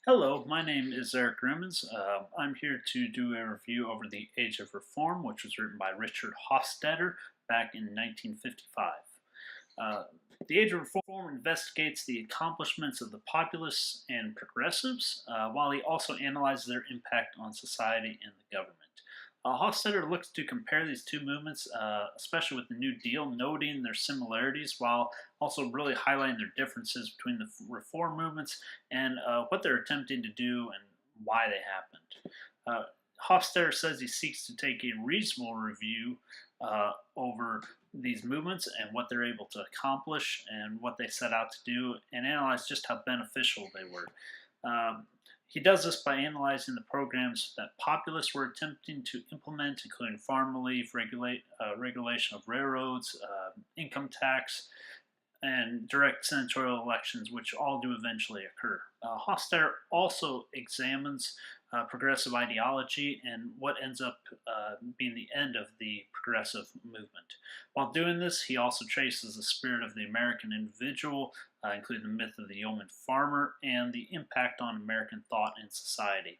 Hello, my name is Eric Rimmons. I'm here to do a review over The Age of Reform, which was written by Richard Hofstadter back in 1955. Uh, the Age of Reform investigates the accomplishments of the populists and progressives, while he also analyzes their impact on society and the government. Hofstadter looks to compare these two movements, especially with the New Deal, noting their similarities while also really highlighting their differences between the reform movements and what they're attempting to do and why they happened. Uh, Hofstadter says he seeks to take a reasonable review over these movements and what they're able to accomplish and what they set out to do, and analyze just how beneficial they were. Um, he does this by analyzing the programs that populists were attempting to implement, including farm relief, regulation of railroads, income tax, and direct senatorial elections, which all do eventually occur. Hofstadter also examines progressive ideology and what ends up being the end of the progressive movement. While doing this, he also traces the spirit of the American individual, including the myth of the yeoman farmer and the impact on American thought and society.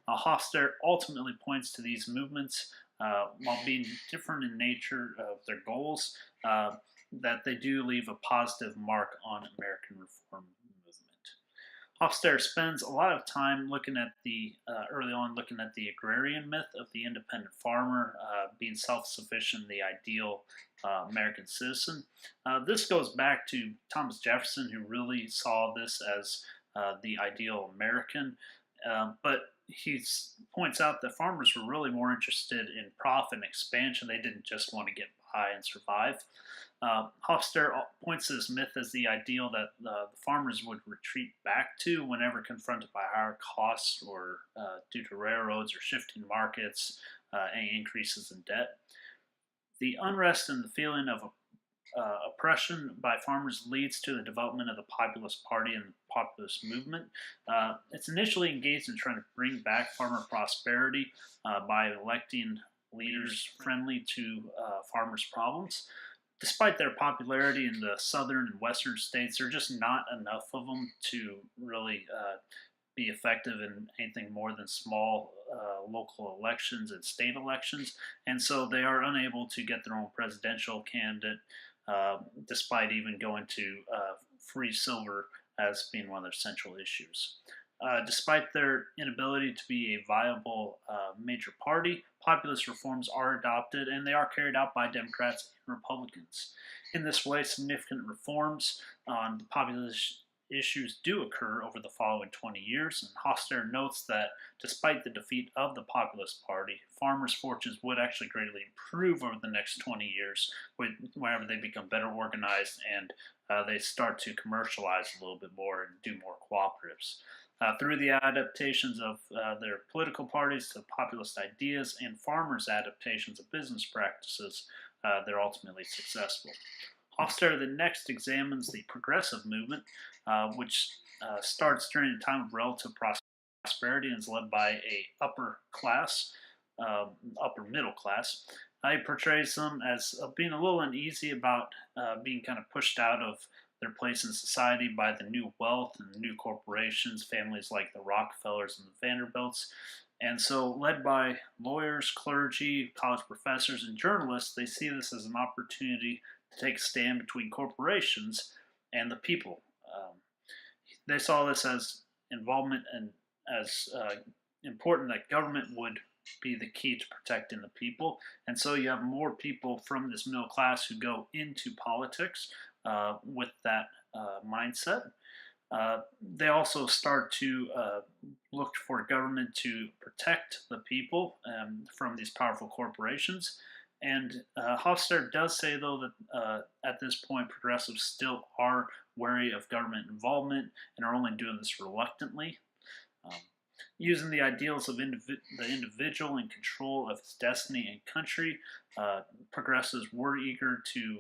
Hofstadter ultimately points to these movements, while being different in nature of their goals, that they do leave a positive mark on American reform movement. Hofstadter spends a lot of time looking at the early on looking at the agrarian myth of the independent farmer being self-sufficient, the ideal American citizen. This goes back to Thomas Jefferson, who really saw this as the ideal American. But he points out that farmers were really more interested in profit and expansion. They didn't just want to get by and survive. Hofstadter points to this myth as the ideal that the farmers would retreat back to whenever confronted by higher costs or due to railroads or shifting markets, any increases in debt. The unrest and the feeling of oppression by farmers leads to the development of the Populist Party and the populist movement. It's initially engaged in trying to bring back farmer prosperity by electing leaders friendly to farmers' problems. Despite their popularity in the southern and western states, there are just not enough of them to really be effective in anything more than small local elections and state elections. And so they are unable to get their own presidential candidate, despite even going to free silver as being one of their central issues. Despite their inability to be a viable major party, populist reforms are adopted and they are carried out by Democrats and Republicans. In this way, significant reforms on the populist issues do occur over the following 20 years, and Hofstadter notes that despite the defeat of the Populist Party, farmers' fortunes would actually greatly improve over the next 20 years whenever they become better organized and they start to commercialize a little bit more and do more cooperatives. Through the adaptations of their political parties to populist ideas and farmers' adaptations of business practices, they're ultimately successful. Hofstadter then next examines the progressive movement, which starts during a time of relative prosperity and is led by a upper class, upper middle class. He portrays them as being a little uneasy about being kind of pushed out of their place in society by the new wealth and the new corporations, families like the Rockefellers and the Vanderbilts. And so, led by lawyers, clergy, college professors, and journalists, they see this as an opportunity to take a stand between corporations and the people. They saw this as involvement and as important that government would be the key to protecting the people. And so you have more people from this middle class who go into politics with that mindset. They also start to look for government to protect the people from these powerful corporations. And Hofstadter does say, though, that at this point, progressives still are wary of government involvement and are only doing this reluctantly. Um, Using the ideals of the individual in control of his destiny and country, progressives were eager to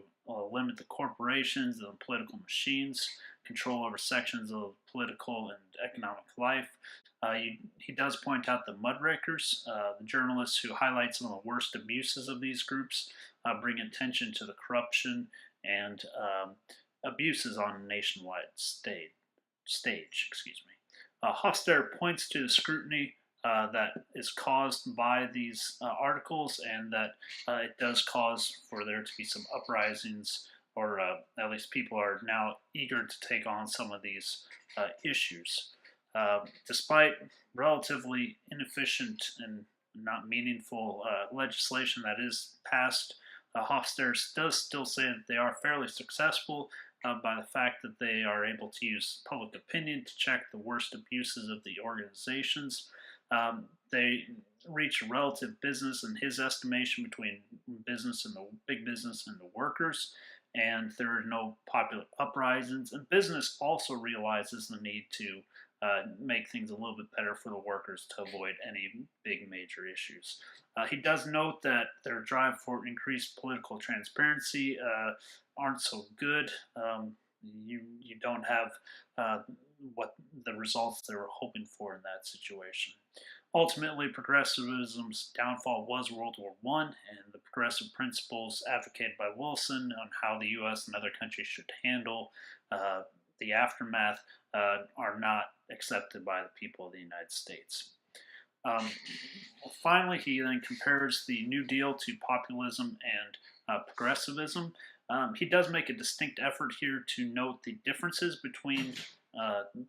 limit the corporations and the political machines, control over sections of political and economic life. He does point out the muckrakers, the journalists who highlight some of the worst abuses of these groups, bring attention to the corruption and abuses on a nationwide stage. Excuse me. Hofstadter points to the scrutiny that is caused by these articles, and that it does cause for there to be some uprisings, or at least people are now eager to take on some of these issues. Despite relatively inefficient and not meaningful legislation that is passed, Hofstadter does still say that they are fairly successful by the fact that they are able to use public opinion to check the worst abuses of the organizations. They reach a relative business, in his estimation, between business and the big business and the workers, and there are no popular uprisings. And business also realizes the need to make things a little bit better for the workers to avoid any big major issues. He does note that their drive for increased political transparency aren't so good. You don't have what the results they were hoping for in that situation. Ultimately, progressivism's downfall was World War I, and the progressive principles advocated by Wilson on how the U.S. and other countries should handle the aftermath are not accepted by the people of the United States. Finally, he then compares the New Deal to populism and progressivism. He does make a distinct effort here to note the differences between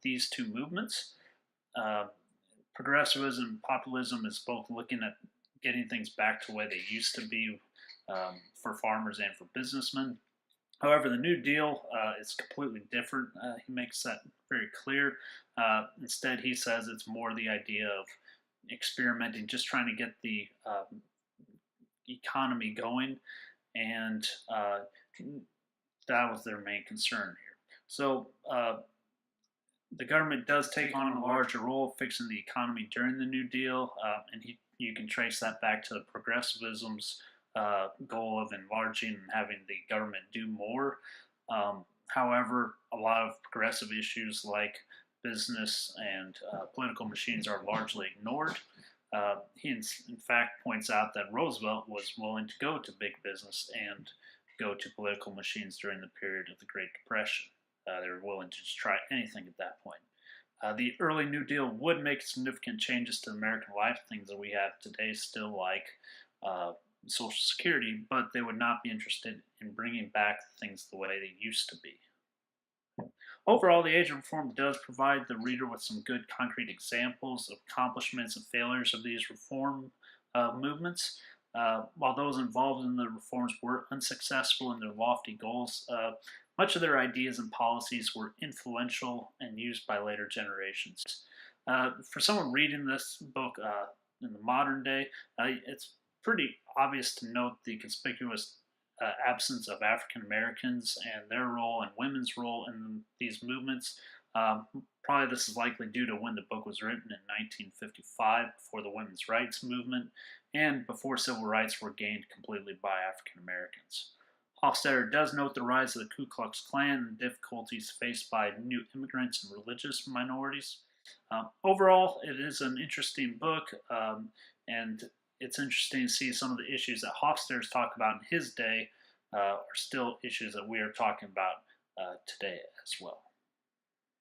these two movements. Progressivism and populism is both looking at getting things back to the way they used to be for farmers and for businessmen. However, the New Deal is completely different. He makes that very clear. Instead, he says it's more the idea of experimenting, just trying to get the economy going, and that was their main concern here. So the government does take on a larger role fixing the economy during the New Deal, and you can trace that back to the progressivism's goal of enlarging and having the government do more. However, a lot of progressive issues like business and political machines are largely ignored. He, in fact, points out that Roosevelt was willing to go to big business and go to political machines during the period of the Great Depression. They were willing to just try anything at that point. The early New Deal would make significant changes to American life, things that we have today still, like Social Security, but they would not be interested in bringing back things the way they used to be. Overall, the Age of Reform does provide the reader with some good concrete examples of accomplishments and failures of these reform movements. While those involved in the reforms were unsuccessful in their lofty goals, much of their ideas and policies were influential and used by later generations. For someone reading this book in the modern day, it's pretty obvious to note the conspicuous absence of African Americans and their role and women's role in these movements. Probably this is likely due to when the book was written in 1955, before the women's rights movement, and before civil rights were gained completely by African Americans. Hofstadter does note the rise of the Ku Klux Klan and difficulties faced by new immigrants and religious minorities. Overall, it is an interesting book, and it's interesting to see some of the issues that Hofstadter talked about in his day are still issues that we are talking about today as well.